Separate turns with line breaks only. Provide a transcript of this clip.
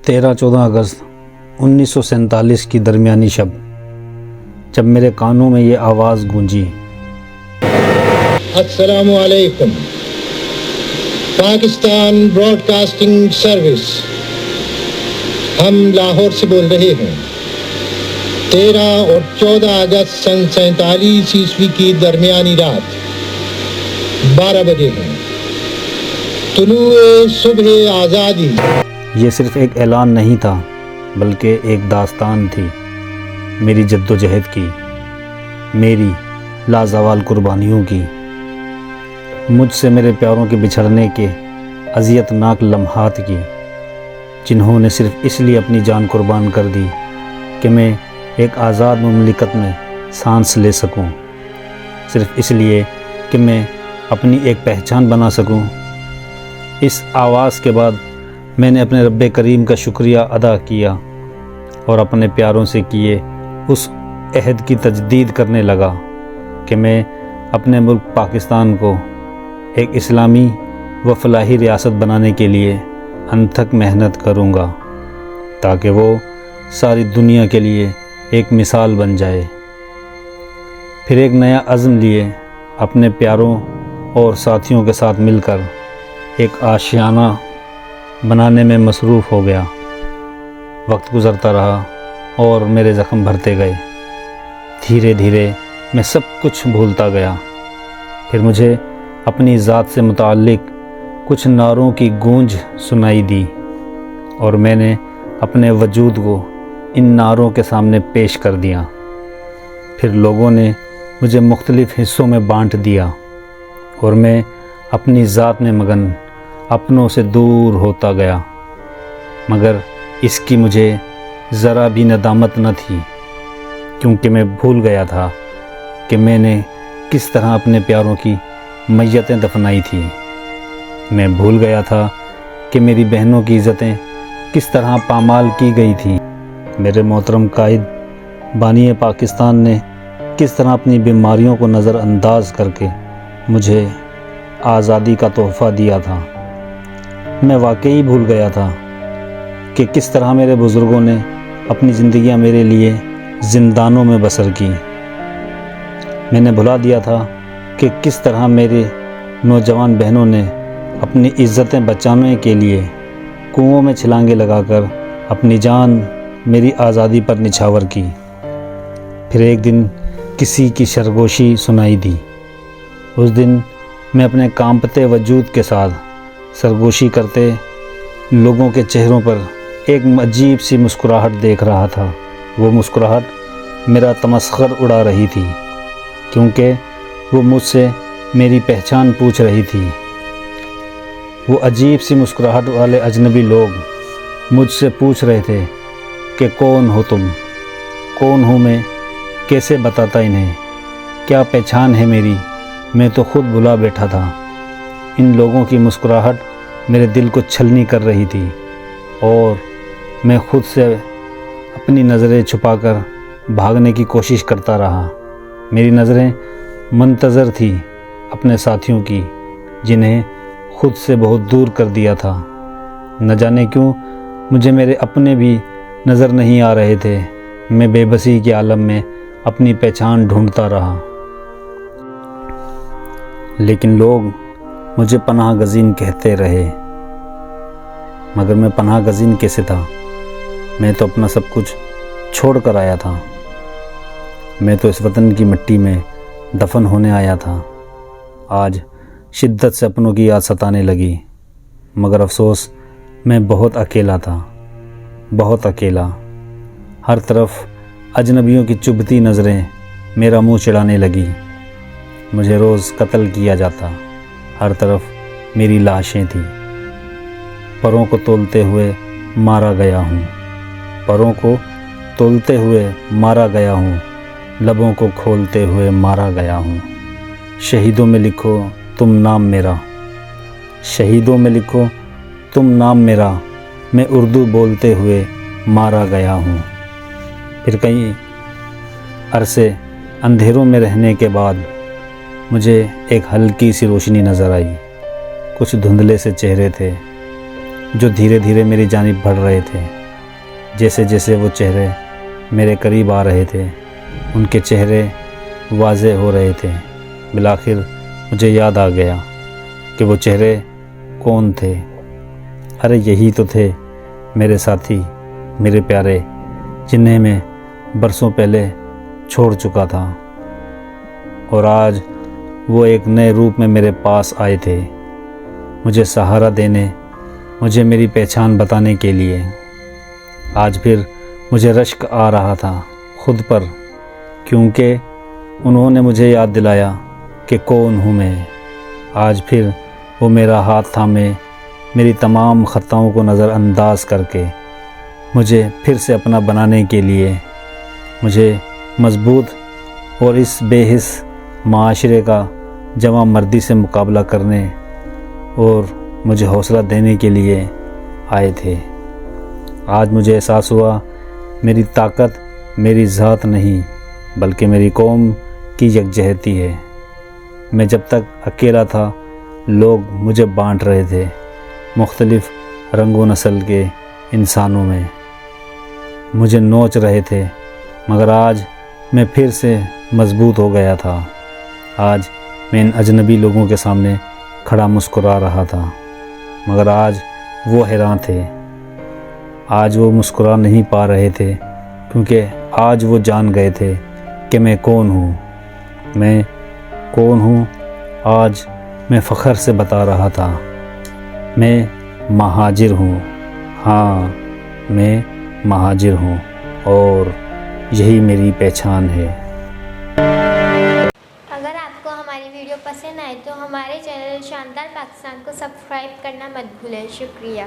13-14 अगस्त 1947 की दरमियानी शब, जब मेरे कानों में ये आवाज़ गूंजी,
अस्सलामु अलैकुम। पाकिस्तान ब्रॉडकास्टिंग सर्विस, हम लाहौर से बोल रहे हैं। 13 और 14 अगस्त सन 47 ईस्वी की दरमियानी रात 12 बजे हैं। तुलूए सुबह आज़ादी।
ये सिर्फ़ एक ऐलान नहीं था, बल्कि एक दास्तान थी मेरी जद्दोजहद की, मेरी लाज़वाल कुर्बानियों की, मुझसे मेरे प्यारों के बिछड़ने के अज़ियतनाक लम्हात की, जिन्होंने सिर्फ़ इसलिए अपनी जान कुर्बान कर दी कि मैं एक आज़ाद मुमलिकत में सांस ले सकूं, सिर्फ़ इसलिए कि मैं अपनी एक पहचान बना सकूं। इस आवाज़ के बाद मैंने अपने रब्बे करीम का शुक्रिया अदा किया और अपने प्यारों से किए उस अहद की तजदीद करने लगा कि मैं अपने मुल्क पाकिस्तान को एक इस्लामी व फलाही रियासत बनाने के लिए अनथक मेहनत करूँगा, ताकि वो सारी दुनिया के लिए एक मिसाल बन जाए। फिर एक नया अज़्म लिए अपने प्यारों और साथियों के साथ मिलकर एक आशियाना बनाने में मसरूफ़ हो गया। वक्त गुज़रता रहा और मेरे ज़ख्म भरते गए। धीरे धीरे मैं सब कुछ भूलता गया। फिर मुझे अपनी ज़ात से मुताल्लिक़ कुछ नारों की गूंज सुनाई दी और मैंने अपने वजूद को इन नारों के सामने पेश कर दिया। फिर लोगों ने मुझे मुख्तलिफ़ हिस्सों में बांट दिया और मैं अपनी ज़ात में मगन अपनों से दूर होता गया, मगर इसकी मुझे ज़रा भी नदामत न थी, क्योंकि मैं भूल गया था कि मैंने किस तरह अपने प्यारों की मैयतें दफनाई थी। मैं भूल गया था कि मेरी बहनों की इज़्ज़तें किस तरह पामाल की गई थी। मेरे मोहतरम कायद बानी पाकिस्तान ने किस तरह अपनी बीमारियों को नज़रअंदाज करके मुझे आज़ादी का तोहफ़ा दिया था। मैं वाकई भूल गया था कि किस तरह मेरे बुज़ुर्गों ने अपनी ज़िंदगियां मेरे लिए ज़िंदानों में बसर की। मैंने भुला दिया था कि किस तरह मेरे नौजवान बहनों ने अपनी इज़्ज़तें बचाने के लिए कुओं में छलांगे लगाकर अपनी जान मेरी आज़ादी पर निछावर की। फिर एक दिन किसी की सरगोशी सुनाई दी। उस दिन मैं अपने कांपते वजूद के साथ सरगोशी करते लोगों के चेहरों पर एक अजीब सी मुस्कुराहट देख रहा था। वो मुस्कुराहट मेरा तमस्खर उड़ा रही थी, क्योंकि वो मुझसे मेरी पहचान पूछ रही थी। वो अजीब सी मुस्कुराहट वाले अजनबी लोग मुझसे पूछ रहे थे कि कौन हो तुम, कौन हूँ मैं, कैसे बताता इन्हें, क्या पहचान है मेरी। मैं तो खुद भुला बैठा था। इन लोगों की मुस्कुराहट मेरे दिल को छलनी कर रही थी और मैं खुद से अपनी नज़रें छुपाकर भागने की कोशिश करता रहा। मेरी नज़रें मंतज़र थी अपने साथियों की, जिन्हें खुद से बहुत दूर कर दिया था। न जाने क्यों मुझे मेरे अपने भी नज़र नहीं आ रहे थे। मैं बेबसी के आलम में अपनी पहचान ढूंढता रहा, लेकिन लोग मुझे पनाह गज़ीन कहते रहे। मगर मैं पनाह गज़ीन कैसे था? मैं तो अपना सब कुछ छोड़ कर आया था। मैं तो इस वतन की मिट्टी में दफन होने आया था। आज शिद्दत से अपनों की याद सताने लगी, मगर अफसोस मैं बहुत अकेला था, बहुत अकेला। हर तरफ अजनबियों की चुभती नज़रें मेरा मुंह चिढ़ाने लगी। मुझे रोज़ कत्ल किया जाता। हर तरफ मेरी लाशें थीं। परों को तोलते हुए मारा गया हूँ, परों को तोलते हुए मारा गया हूँ, लबों को खोलते हुए मारा गया हूँ। शहीदों में लिखो तुम नाम मेरा, शहीदों में लिखो तुम नाम मेरा, मैं उर्दू बोलते हुए मारा गया हूँ। फिर कई अरसे अंधेरों में रहने के बाद मुझे एक हल्की सी रोशनी नज़र आई। कुछ धुंधले से चेहरे थे जो धीरे धीरे मेरी जानिब बढ़ रहे थे। جیسے جیسے وہ چہرے میرے قریب آ رہے تھے ان کے چہرے واضح ہو رہے تھے۔ بالآخر مجھے یاد آ گیا کہ وہ چہرے کون تھے۔ ارے یہی تو تھے میرے ساتھی، میرے پیارے، جنہیں میں برسوں پہلے چھوڑ چکا تھا، اور آج وہ ایک نئے روپ میں میرے پاس آئے تھے، مجھے سہارا دینے، مجھے میری پہچان بتانے کے لیے۔ آج پھر مجھے رشک آ رہا تھا خود پر، کیونکہ انہوں نے مجھے یاد دلایا کہ کون ہوں میں۔ آج پھر وہ میرا ہاتھ تھامے، میری تمام خطاؤں کو نظر انداز کر کے مجھے پھر سے اپنا بنانے کے لیے، مجھے مضبوط اور اس بے حس معاشرے کا جواں مردی سے مقابلہ کرنے اور مجھے حوصلہ دینے کے لیے آئے تھے۔ آج مجھے احساس ہوا میری طاقت میری ذات نہیں بلکہ میری قوم کی یکجہتی ہے۔ میں جب تک اکیلا تھا لوگ مجھے بانٹ رہے تھے مختلف رنگ و نسل کے انسانوں میں، مجھے نوچ رہے تھے، مگر آج میں پھر سے مضبوط ہو گیا تھا۔ آج میں ان اجنبی لوگوں کے سامنے کھڑا مسکرا رہا تھا، مگر آج وہ حیران تھے۔ آج وہ مسکرا نہیں پا رہے تھے کیونکہ آج وہ جان گئے تھے کہ میں کون ہوں۔ میں کون ہوں آج میں فخر سے بتا رہا تھا، میں مہاجر ہوں۔ ہاں میں مہاجر ہوں اور یہی میری پہچان ہے۔
اگر آپ کو ہماری ویڈیو پسند آئے تو ہمارے چینل شاندار پاکستان کو سبسکرائب کرنا مت بھولیں۔ شکریہ۔